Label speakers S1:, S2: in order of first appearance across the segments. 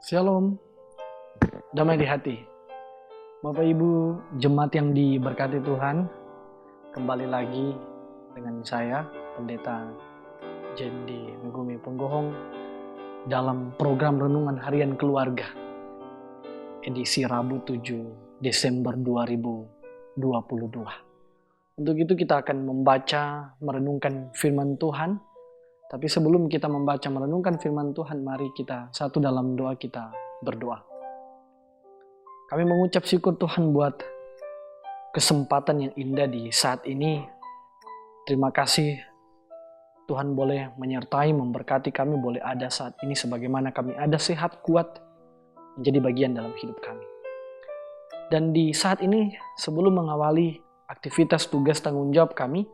S1: Shalom, damai di hati. Bapak Ibu jemaat yang diberkati Tuhan, kembali lagi dengan saya, Pendeta Jendi Megumi Penggohong, dalam program Renungan Harian Keluarga, edisi Rabu 7 Desember 2022. Untuk itu kita akan membaca, merenungkan firman Tuhan. Tapi sebelum kita membaca merenungkan firman Tuhan, mari kita satu dalam doa kita berdoa. Kami mengucap syukur Tuhan buat kesempatan yang indah di saat ini. Terima kasih Tuhan boleh menyertai, memberkati kami, boleh ada saat ini sebagaimana kami ada sehat, kuat, menjadi bagian dalam hidup kami. Dan di saat ini sebelum mengawali aktivitas tugas tanggung jawab kami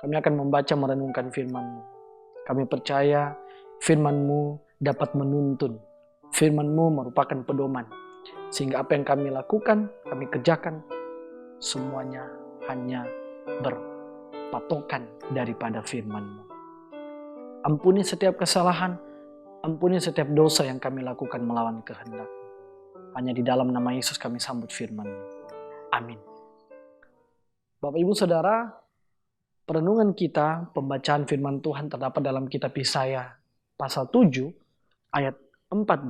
S1: akan membaca merenungkan firman-Mu. Kami percaya firman-Mu dapat menuntun. Firman-Mu merupakan pedoman. Sehingga apa yang kami lakukan, kami kerjakan, semuanya hanya berpatokan daripada firman-Mu. Ampuni setiap kesalahan, ampuni setiap dosa yang kami lakukan melawan kehendak. Hanya di dalam nama Yesus kami sambut firman-Mu. Amin. Bapak Ibu Saudara, perenungan kita, pembacaan firman Tuhan terdapat dalam kitab Yesaya pasal 7 ayat 14.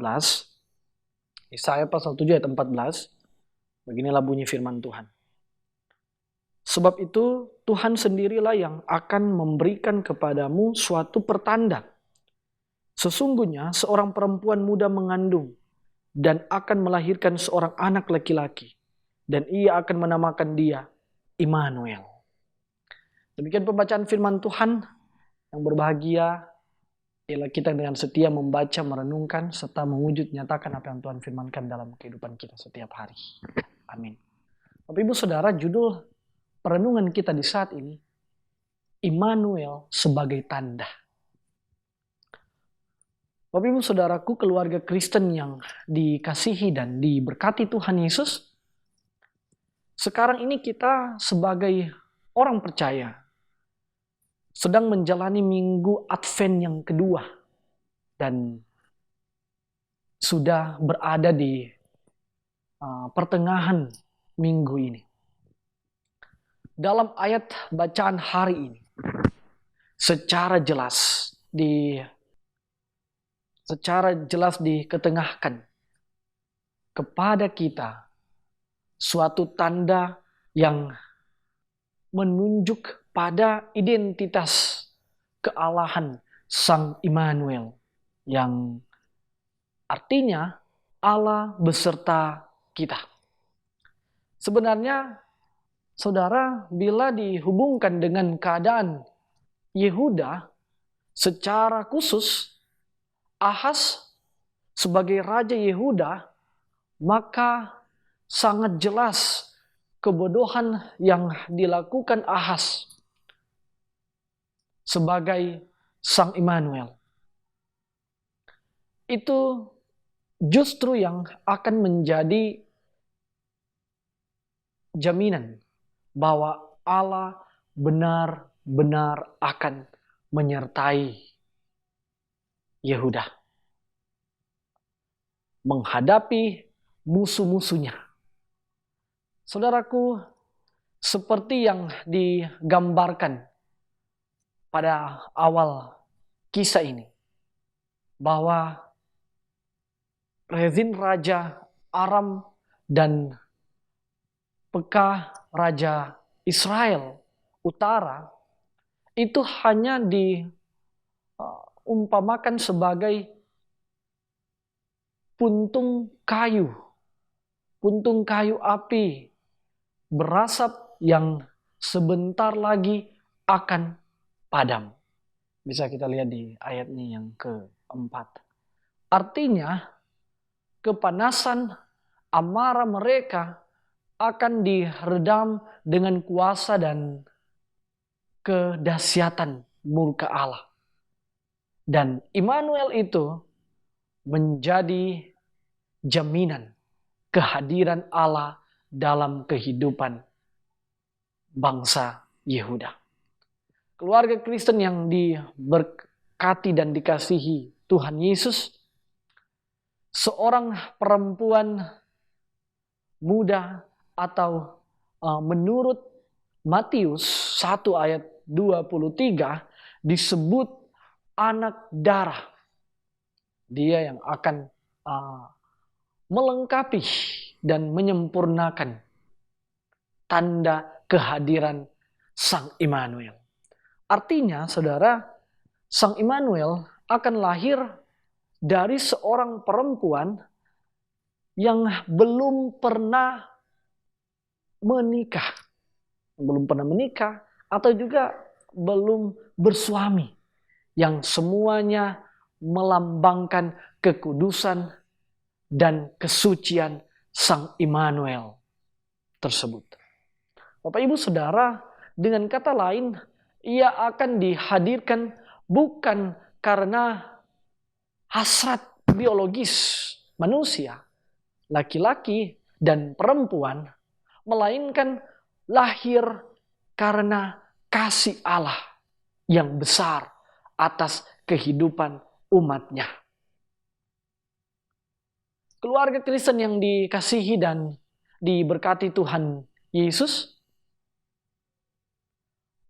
S1: Yesaya pasal 7 ayat 14. Beginilah bunyi firman Tuhan. Sebab itu Tuhan sendirilah yang akan memberikan kepadamu suatu pertanda. Sesungguhnya seorang perempuan muda mengandung dan akan melahirkan seorang anak laki-laki. Dan ia akan menamakan dia Immanuel. Demikian pembacaan firman Tuhan. Yang berbahagia ialah kita dengan setia membaca, merenungkan, serta mewujud nyatakan apa yang Tuhan firmankan dalam kehidupan kita setiap hari. Amin. Bapak Ibu Saudara, judul perenungan kita di saat ini, Immanuel sebagai tanda. Bapak Ibu Saudaraku, keluarga Kristen yang dikasihi dan diberkati Tuhan Yesus, sekarang ini kita sebagai orang percaya sedang menjalani minggu Advent yang kedua dan sudah berada di pertengahan minggu ini. Dalam ayat bacaan hari ini, secara jelas diketengahkan kepada kita suatu tanda yang menunjuk pada identitas kealahan Sang Immanuel, yang artinya Allah beserta kita. Sebenarnya, saudara, bila dihubungkan dengan keadaan Yehuda, secara khusus Ahaz sebagai Raja Yehuda, maka sangat jelas kebodohan yang dilakukan Ahaz sebagai Sang Immanuel. Itu justru yang akan menjadi jaminan bahwa Allah benar-benar akan menyertai Yehuda menghadapi musuh-musuhnya. Saudaraku, seperti yang digambarkan pada awal kisah ini, bahwa Rezin Raja Aram dan Pekah Raja Israel Utara itu hanya diumpamakan sebagai puntung kayu api berasap yang sebentar lagi akan padam. Bisa kita lihat di ayatnya yang keempat. Artinya, kepanasan amarah mereka akan diredam dengan kuasa dan kedahsyatan murka Allah. Dan Immanuel itu menjadi jaminan kehadiran Allah dalam kehidupan bangsa Yehuda. Keluarga Kristen yang diberkati dan dikasihi Tuhan Yesus, seorang perempuan muda atau menurut Matius 1 ayat 23 disebut anak darah. Dia yang akan melengkapi dan menyempurnakan tanda kehadiran Sang Immanuel. Artinya, saudara, Sang Immanuel akan lahir dari seorang perempuan yang belum pernah menikah. Belum pernah menikah atau juga belum bersuami. Yang semuanya melambangkan kekudusan dan kesucian Sang Immanuel tersebut. Bapak Ibu Saudara, dengan kata lain, ia akan dihadirkan bukan karena hasrat biologis manusia, laki-laki dan perempuan, melainkan lahir karena kasih Allah yang besar atas kehidupan umatnya. Keluarga Kristen yang dikasihi dan diberkati Tuhan Yesus,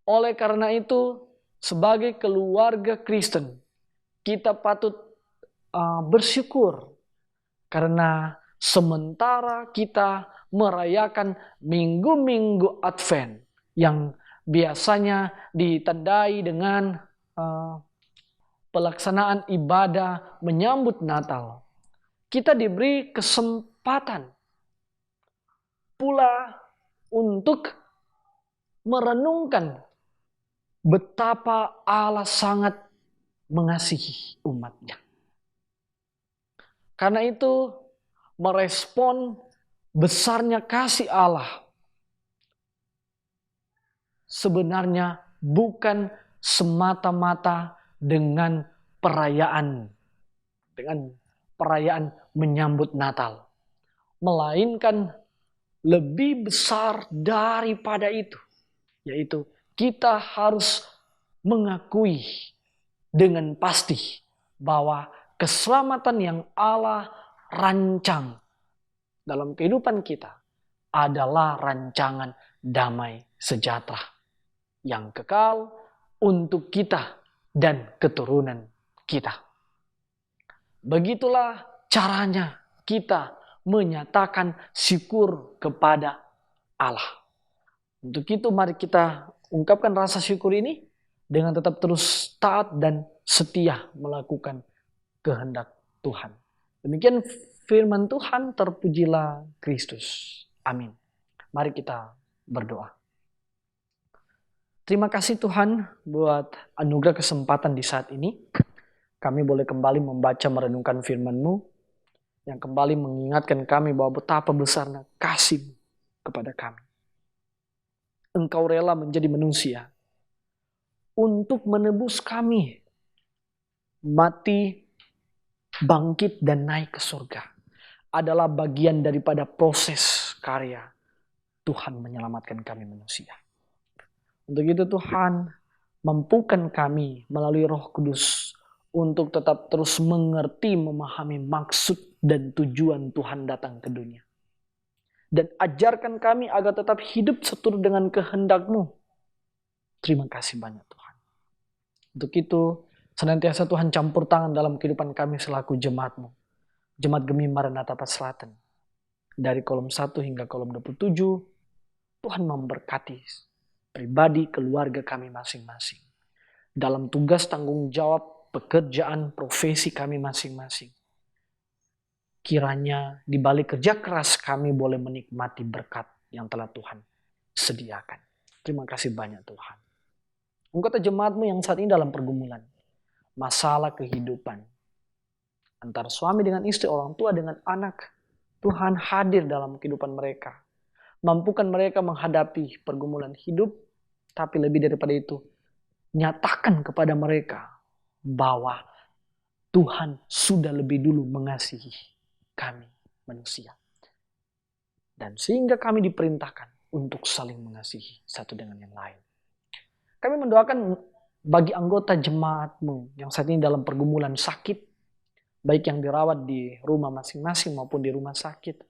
S1: oleh karena itu sebagai keluarga Kristen kita patut bersyukur karena sementara kita merayakan minggu-minggu Advent yang biasanya ditandai dengan pelaksanaan ibadah menyambut Natal, kita diberi kesempatan pula untuk merenungkan betapa Allah sangat mengasihi umatnya. Karena itu, merespon besarnya kasih Allah sebenarnya bukan semata-mata dengan perayaan menyambut Natal, melainkan lebih besar daripada itu, yaitu kita harus mengakui dengan pasti bahwa keselamatan yang Allah rancang dalam kehidupan kita adalah rancangan damai sejahtera yang kekal untuk kita dan keturunan kita. Begitulah caranya kita menyatakan syukur kepada Allah. Untuk itu mari kita ungkapkan rasa syukur ini dengan tetap terus taat dan setia melakukan kehendak Tuhan. Demikian firman Tuhan, terpujilah Kristus. Amin. Mari kita berdoa. Terima kasih Tuhan buat anugerah kesempatan di saat ini. Kami boleh kembali membaca merenungkan firman-Mu yang kembali mengingatkan kami bahwa betapa besarnya kasih kepada kami. Engkau rela menjadi manusia untuk menebus kami, mati, bangkit, dan naik ke surga. Adalah bagian daripada proses karya Tuhan menyelamatkan kami manusia. Untuk itu Tuhan, mampukan kami melalui Roh Kudus untuk tetap terus mengerti, memahami maksud dan tujuan Tuhan datang ke dunia. Dan ajarkan kami agar tetap hidup seturut dengan kehendak-Mu. Terima kasih banyak Tuhan. Untuk itu, senantiasa Tuhan campur tangan dalam kehidupan kami selaku jemaat-Mu. Jemaat Gemi Maranatha Selatan. Dari kolom 1 hingga kolom 27, Tuhan memberkati pribadi, keluarga kami masing-masing. Dalam tugas tanggung jawab, pekerjaan, profesi kami masing-masing. Kiranya di balik kerja keras kami boleh menikmati berkat yang telah Tuhan sediakan. Terima kasih banyak Tuhan. Anggota jemaat-Mu yang saat ini dalam pergumulan, masalah kehidupan, antara suami dengan istri, orang tua dengan anak, Tuhan hadir dalam kehidupan mereka. Mampukan mereka menghadapi pergumulan hidup, tapi lebih daripada itu, nyatakan kepada mereka bahwa Tuhan sudah lebih dulu mengasihi kami manusia. Dan sehingga kami diperintahkan untuk saling mengasihi satu dengan yang lain. Kami mendoakan bagi anggota jemaat-Mu yang saat ini dalam pergumulan sakit, baik yang dirawat di rumah masing-masing maupun di rumah sakit.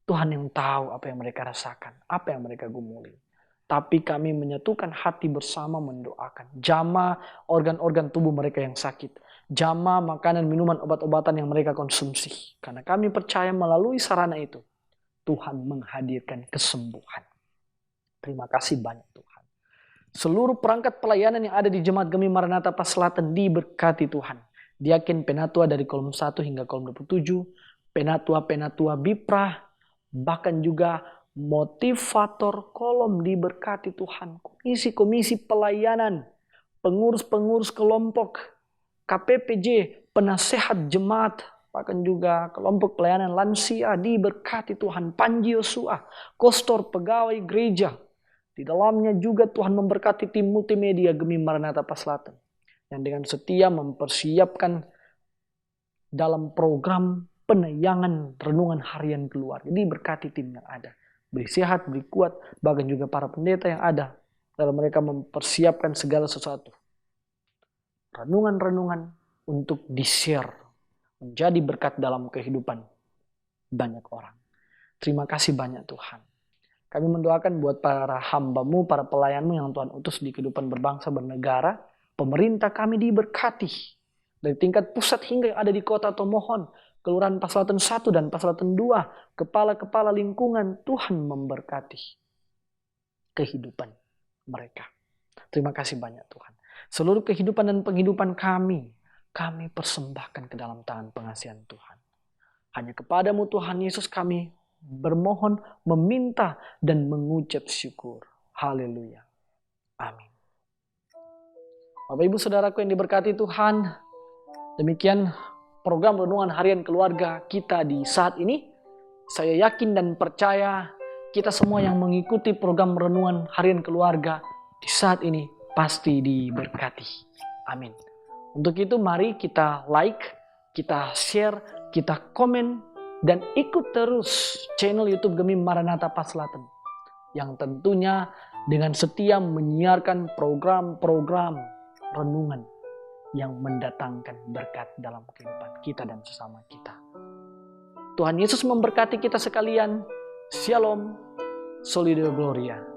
S1: Tuhan yang tahu apa yang mereka rasakan, apa yang mereka gumuli. Tapi kami menyatukan hati bersama mendoakan. Jamah organ-organ tubuh mereka yang sakit. Jamah makanan, minuman, obat-obatan yang mereka konsumsi. Karena kami percaya melalui sarana itu, Tuhan menghadirkan kesembuhan. Terima kasih banyak Tuhan. Seluruh perangkat pelayanan yang ada di Jemaat Gemi Maranatha Pas Selatan diberkati Tuhan. Diaken Penatua dari kolom 1 hingga kolom 27, Penatua Biprah, bahkan juga motivator kolom diberkati Tuhan. Komisi-komisi pelayanan, pengurus-pengurus kelompok, KPPJ, penasehat jemaat, bahkan juga kelompok pelayanan lansia diberkati Tuhan. Panji Yosua, kostor pegawai gereja. Di dalamnya juga Tuhan memberkati tim multimedia Gemi Maranatha Pas Selatan yang dengan setia mempersiapkan dalam program penayangan renungan harian keluarga. Diberkati tim yang ada. Beri sehat, beri kuat, bahkan juga para pendeta yang ada dalam mereka mempersiapkan segala sesuatu. Renungan-renungan untuk di-share, menjadi berkat dalam kehidupan banyak orang. Terima kasih banyak Tuhan. Kami mendoakan buat para hamba-Mu, para pelayan-Mu yang Tuhan utus di kehidupan berbangsa, bernegara. Pemerintah kami diberkati. Dari tingkat pusat hingga yang ada di kota atau mohon. Kelurahan Pas Selatan 1 dan Pas Selatan 2. Kepala-kepala lingkungan Tuhan memberkati kehidupan mereka. Terima kasih banyak Tuhan. Seluruh kehidupan dan penghidupan kami persembahkan ke dalam tangan pengasihan Tuhan. Hanya kepadamu Tuhan Yesus kami bermohon, meminta, dan mengucap syukur. Haleluya. Amin. Bapak Ibu Saudaraku yang diberkati Tuhan, demikian program renungan harian keluarga kita di saat ini. Saya yakin dan percaya kita semua yang mengikuti program renungan harian keluarga di saat ini pasti diberkati. Amin. Untuk itu mari kita like, kita share, kita komen, dan ikut terus channel YouTube Gemi Maranatha Pas Selatan yang tentunya dengan setia menyiarkan program-program renungan yang mendatangkan berkat dalam kehidupan kita dan sesama kita. Tuhan Yesus memberkati kita sekalian. Shalom, Soli Deo Gloria.